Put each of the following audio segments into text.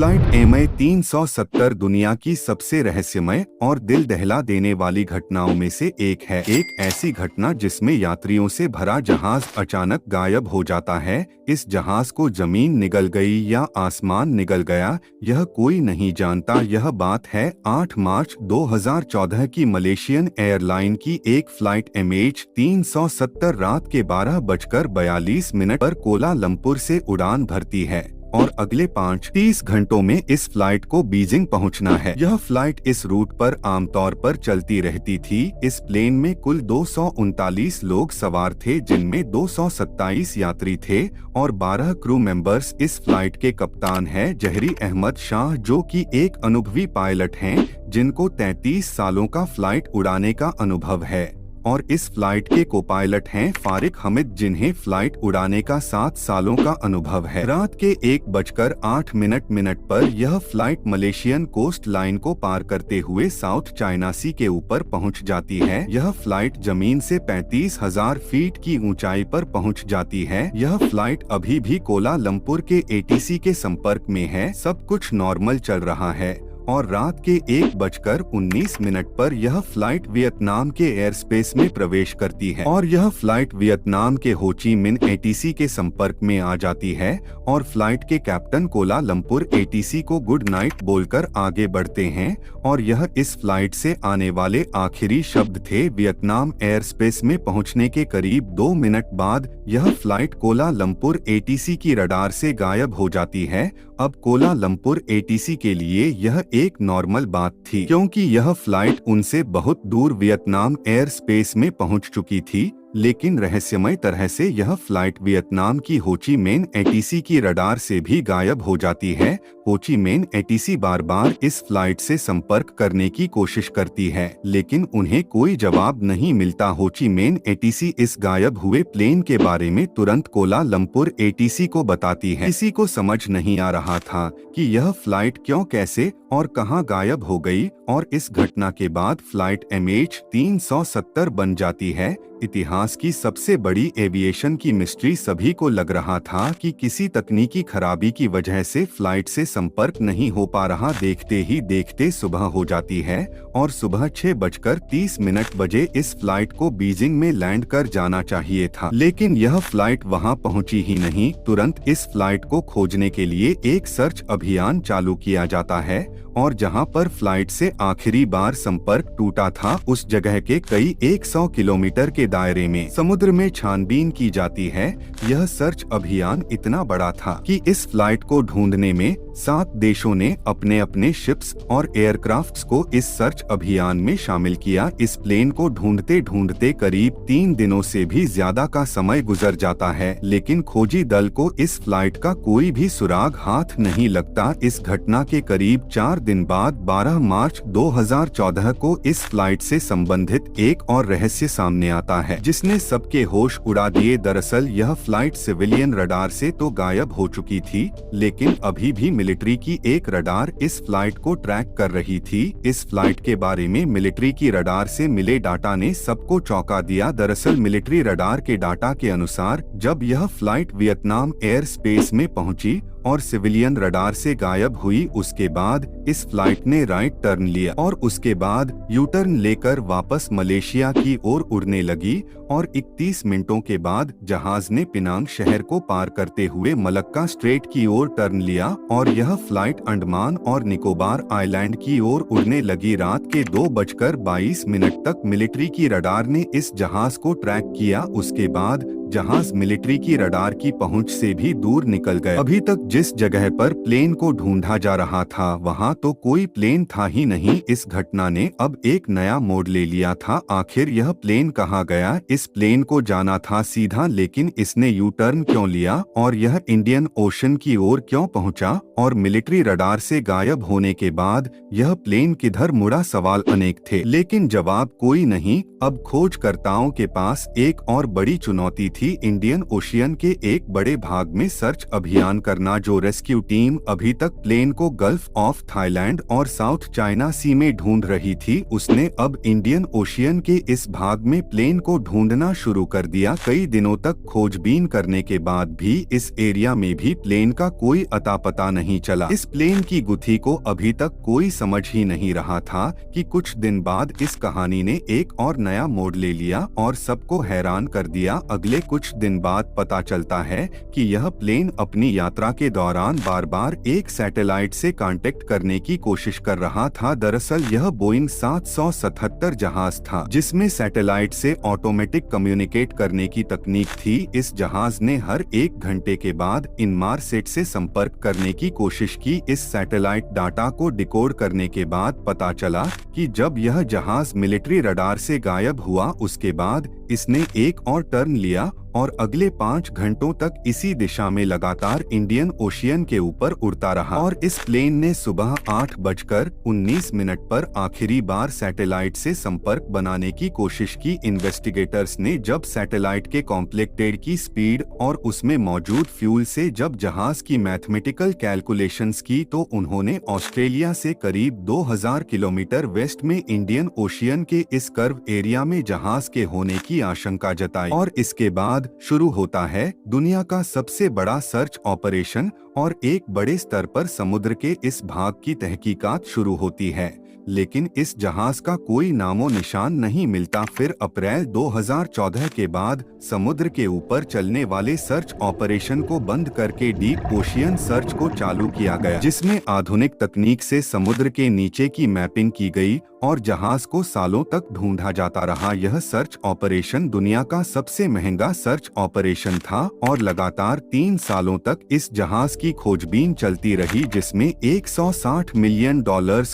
Flight MH370 दुनिया की सबसे रहस्यमय और दिल दहला देने वाली घटनाओं में से एक है। एक ऐसी घटना जिसमें यात्रियों से भरा जहाज अचानक गायब हो जाता है। इस जहाज को जमीन निगल गई या आसमान निगल गया, यह कोई नहीं जानता। यह बात है 8 मार्च 2014 की मलेशियन एयरलाइन की एक फ्लाइट MH370 रात के 12:42 पर कोलालमपुर से उड़ान भरती है और अगले 30 घंटों में इस फ्लाइट को बीजिंग पहुंचना है। यह फ्लाइट इस रूट पर आमतौर पर चलती रहती थी। इस प्लेन में कुल 239 लोग सवार थे, जिनमें 227 यात्री थे और 12 क्रू मेंबर्स। इस फ्लाइट के कप्तान है जहरी अहमद शाह, जो कि एक अनुभवी पायलट हैं, जिनको 33 सालों का फ्लाइट उड़ाने का अनुभव है, और इस फ्लाइट के को पायलट हैं फारिक हमीद, जिन्हें फ्लाइट उड़ाने का 7 सालों का अनुभव है। रात के 1:08 पर यह फ्लाइट मलेशियन कोस्ट लाइन को पार करते हुए साउथ चाइना सी के ऊपर पहुंच जाती है। यह फ्लाइट जमीन से 35,000 फीट की ऊंचाई पर पहुंच जाती है। यह फ्लाइट अभी भी कोलालमपुर के ATC के संपर्क में है। सब कुछ नॉर्मल चल रहा है और रात के 1:19 पर यह फ्लाइट वियतनाम के एयर स्पेस में प्रवेश करती है और यह फ्लाइट वियतनाम के हो ची मिन ATC के संपर्क में आ जाती है और फ्लाइट के कैप्टन कोलालमपुर ATC को गुड नाइट बोलकर आगे बढ़ते हैं और यह इस फ्लाइट से आने वाले आखिरी शब्द थे। वियतनाम एयर स्पेस में पहुंचने के करीब 2 मिनट बाद यह फ्लाइट कोलालमपुर ATC की रडार से गायब हो जाती है। अब कोलालमपुर ATC के लिए यह एक नॉर्मल बात थी, क्योंकि यह फ्लाइट उनसे बहुत दूर वियतनाम एयर स्पेस में पहुंच चुकी थी। लेकिन रहस्यमय तरह से यह फ्लाइट वियतनाम की हो ची मिन ATC की रडार से भी गायब हो जाती है। हो ची मिन ATC बार बार इस फ्लाइट से संपर्क करने की कोशिश करती है, लेकिन उन्हें कोई जवाब नहीं मिलता। हो ची मिन ATC इस गायब हुए प्लेन के बारे में तुरंत कोलालमपुर ATC को बताती है। किसी को समझ नहीं आ रहा था कि यह फ्लाइट क्यों, कैसे और कहां गायब हो गई, और इस घटना के बाद फ्लाइट MH370 बन जाती है इतिहास की सबसे बड़ी एविएशन की मिस्ट्री। सभी को लग रहा था कि किसी तकनीकी खराबी की वजह से फ्लाइट से संपर्क नहीं हो पा रहा। देखते ही देखते सुबह हो जाती है और सुबह 6:30 बजे इस फ्लाइट को बीजिंग में लैंड कर जाना चाहिए था, लेकिन यह फ्लाइट वहां पहुंची ही नहीं। तुरंत इस फ्लाइट को खोजने के लिए एक सर्च अभियान चालू किया जाता है और जहां पर फ्लाइट से आखिरी बार संपर्क टूटा था, उस जगह के कई 100 किलोमीटर के दायरे में समुद्र में छानबीन की जाती है। यह सर्च अभियान इतना बड़ा था कि इस फ्लाइट को ढूंढने में 7 देशों ने अपने अपने शिप्स और एयरक्राफ्ट्स को इस सर्च अभियान में शामिल किया। इस प्लेन को ढूंढते ढूंढते करीब 3 दिनों से भी ज्यादा का समय गुजर जाता है, लेकिन खोजी दल को इस फ्लाइट का कोई भी सुराग हाथ नहीं लगता। इस घटना के करीब 4 दिन बाद 12 मार्च 2014 को इस फ्लाइट से संबंधित एक और रहस्य सामने आता है, जिसने सबके होश उड़ा दिए। दरअसल यह फ्लाइट सिविलियन रडार से तो गायब हो चुकी थी, लेकिन अभी भी मिलिट्री की एक रडार इस फ्लाइट को ट्रैक कर रही थी। इस फ्लाइट के बारे में मिलिट्री की रडार से मिले डाटा ने सबको चौंका दिया। दरअसल मिलिट्री रडार के डाटा के अनुसार जब यह फ्लाइट वियतनाम एयर स्पेस में पहुंची और सिविलियन रडार से गायब हुई, उसके बाद इस फ्लाइट ने राइट टर्न लिया और उसके बाद यू टर्न लेकर वापस मलेशिया की ओर उड़ने लगी और 31 मिनटों के बाद जहाज ने पिनांग शहर को पार करते हुए मलक्का स्ट्रेट की ओर टर्न लिया और यह फ्लाइट अंडमान और निकोबार आइलैंड की ओर उड़ने लगी। रात के 2:22 तक मिलिट्री की रडार ने इस जहाज को ट्रैक किया। उसके बाद जहाज मिलिट्री की रडार की पहुंच से भी दूर निकल गए। अभी तक जिस जगह पर प्लेन को ढूंढा जा रहा था वहां तो कोई प्लेन था ही नहीं। इस घटना ने अब एक नया मोड़ ले लिया था। आखिर यह प्लेन कहां गया? इस प्लेन को जाना था सीधा, लेकिन इसने यू टर्न क्यों लिया और यह इंडियन ओशन की ओर क्यों पहुंचा? और मिलिट्री रडार से गायब होने के बाद यह प्लेन किधर मुड़ा? सवाल अनेक थे, लेकिन जवाब कोई नहीं। अब खोजकर्ताओं के पास एक और बड़ी चुनौती थी, इंडियन ओशियन के एक बड़े भाग में सर्च अभियान करना। जो रेस्क्यू टीम अभी तक प्लेन को गल्फ ऑफ थाईलैंड और साउथ चाइना सी में ढूंढ रही थी, उसने अब इंडियन ओशियन के इस भाग में प्लेन को ढूंढना शुरू कर दिया। कई दिनों तक खोजबीन करने के बाद भी इस एरिया में भी प्लेन का कोई अता पता नहीं नहीं चला। इस प्लेन की गुत्थी को अभी तक कोई समझ ही नहीं रहा था कि कुछ दिन बाद इस कहानी ने एक और नया मोड़ ले लिया और सबको हैरान कर दिया। अगले कुछ दिन बाद पता चलता है कि यह प्लेन अपनी यात्रा के दौरान बार बार एक सैटेलाइट से कांटेक्ट करने की कोशिश कर रहा था। दरअसल यह बोइंग 777 जहाज था जिसमें सैटेलाइट से ऑटोमेटिक कम्युनिकेट करने की तकनीक थी। इस जहाज ने हर 1 घंटे के बाद इनमारसेट से संपर्क करने की कोशिश की। इस सैटेलाइट डाटा को डिकोड करने के बाद पता चला कि जब यह जहाज मिलिट्री रडार से गायब हुआ उसके बाद इसने एक और टर्न लिया और अगले 5 घंटों तक इसी दिशा में लगातार इंडियन ओशियन के ऊपर उड़ता रहा। और इस प्लेन ने सुबह 8:19 पर आखिरी बार सैटेलाइट से संपर्क बनाने की कोशिश की। इन्वेस्टिगेटर्स ने जब सैटेलाइट के कॉम्प्लेक्टेड की स्पीड और उसमें मौजूद फ्यूल से जब जहाज की मैथमेटिकल कैलकुलेशंस की तो उन्होंने ऑस्ट्रेलिया से करीब 2000 किलोमीटर वेस्ट में इंडियन ओशियन के इस कर्व एरिया में जहाज के होने की आशंका जताई। और इसके बाद शुरू होता है दुनिया का सबसे बड़ा सर्च ऑपरेशन और एक बड़े स्तर पर समुद्र के इस भाग की तहकीकात शुरू होती है, लेकिन इस जहाज का कोई नामो निशान नहीं मिलता। फिर अप्रैल 2014 के बाद समुद्र के ऊपर चलने वाले सर्च ऑपरेशन को बंद करके डीप ओशियन सर्च को चालू किया गया, जिसमें आधुनिक तकनीक से समुद्र के नीचे की मैपिंग की गई और जहाज को सालों तक ढूंढा जाता रहा। यह सर्च ऑपरेशन दुनिया का सबसे महंगा सर्च ऑपरेशन था और लगातार 3 सालों तक इस जहाज की खोजबीन चलती रही, जिसमें $160 मिलियन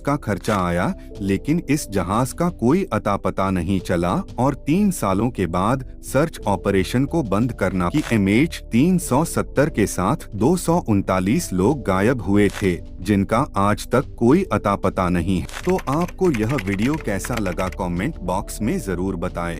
का खर्चा आया, लेकिन इस जहाज का कोई अता पता नहीं चला। और 3 सालों के बाद सर्च ऑपरेशन को बंद करना की MH370 के साथ 239 लोग गायब हुए थे, जिनका आज तक कोई अता पता नहीं है। तो आपको यह वीडियो कैसा लगा कमेंट बॉक्स में जरूर बताएं।